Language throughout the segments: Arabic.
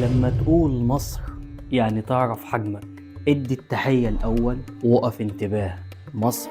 لما تقول مصر يعني تعرف حجمك. ادي التحية الأول وقف انتباه. مصر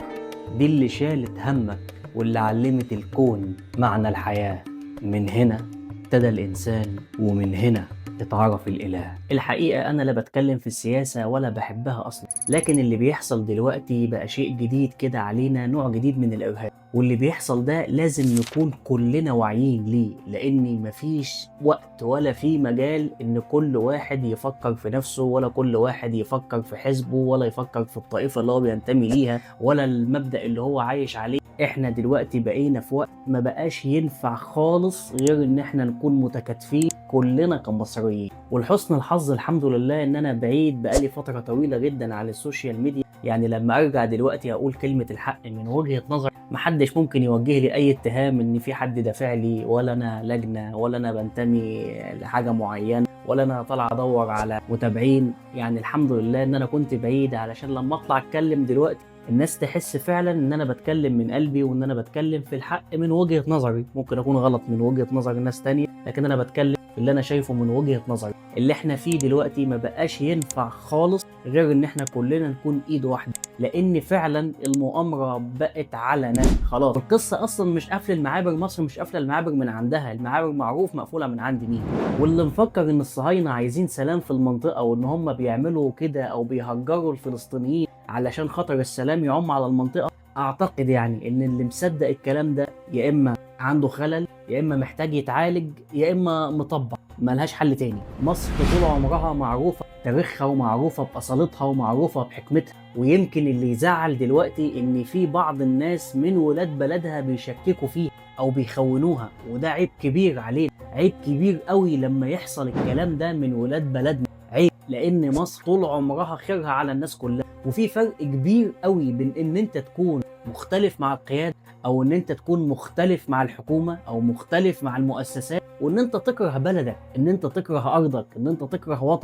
دي اللي شالت همك واللي علمت الكون معنى الحياة. من هنا ابتدى الإنسان ومن هنا اتعرف الإله. الحقيقة أنا لا بتكلم في السياسة ولا بحبها أصلا، لكن اللي بيحصل دلوقتي بقى شيء جديد كده علينا، نوع جديد من الإرهاب، واللي بيحصل ده لازم نكون كلنا واعيين ليه، لأن مفيش وقت ولا في مجال إن كل واحد يفكر في نفسه، ولا كل واحد يفكر في حزبه، ولا يفكر في الطائفة اللي هو بينتمي ليها، ولا المبدأ اللي هو عايش عليه. احنا دلوقتي بقينا في وقت ما بقاش ينفع خالص غير ان احنا نكون متكاتفين كلنا كمصريين. ولحسن الحظ الحمد لله ان انا بعيد بقالي فترة طويلة جدا عن السوشيال ميديا، يعني لما ارجع دلوقتي اقول كلمة الحق من وجهة نظر محدش ممكن يوجه لي اي اتهام ان في حد دافع لي، ولا انا لجنة، ولا انا بنتمي لحاجة معينة، ولا انا طالع ادور على متابعين. يعني الحمد لله ان انا كنت بعيد علشان لما اطلع اتكلم دلوقتي الناس تحس فعلا ان انا بتكلم من قلبي، وان انا بتكلم في الحق من وجهة نظري. ممكن اكون غلط من وجهة نظر ناس تانية، لكن انا بتكلم في اللي انا شايفه من وجهة نظري. اللي احنا فيه دلوقتي ما بقاش ينفع خالص غير ان احنا كلنا نكون ايد واحدة، لان فعلا المؤامرة بقت علنا خلاص. القصة اصلا مش قافل المعابر، مصر مش قافلة المعابر من عندها، المعابر معروف مقفولة من عند مين. واللي مفكر ان الصهاينة عايزين سلام في المنطقة، وان هم بيعملوا كده او بيهجروا الفلسطينيين علشان خاطر السلام يعم على المنطقة، اعتقد يعني ان اللي مصدق الكلام ده يا اما عنده خلل، يا اما محتاج يتعالج، يا اما مطبق ملهاش حل تاني. مصر طول عمرها معروفة تاريخها، ومعروفة بأصالتها، ومعروفة بحكمتها. ويمكن اللي يزعل دلوقتي ان في بعض الناس من ولاد بلدها بيشككوا فيها او بيخونوها، وده عيب كبير علينا، عيب كبير قوي لما يحصل الكلام ده من ولاد بلدنا. عيب، لان مصر طول عمرها خيرها على الناس كلها. وفي فرق كبير قوي بين ان انت تكون مختلف مع القيادة، او ان انت تكون مختلف مع الحكومة، او مختلف مع المؤسسات، وان انت تكره بلدك، ان انت تكره ارضك، ان انت تكره وطنك.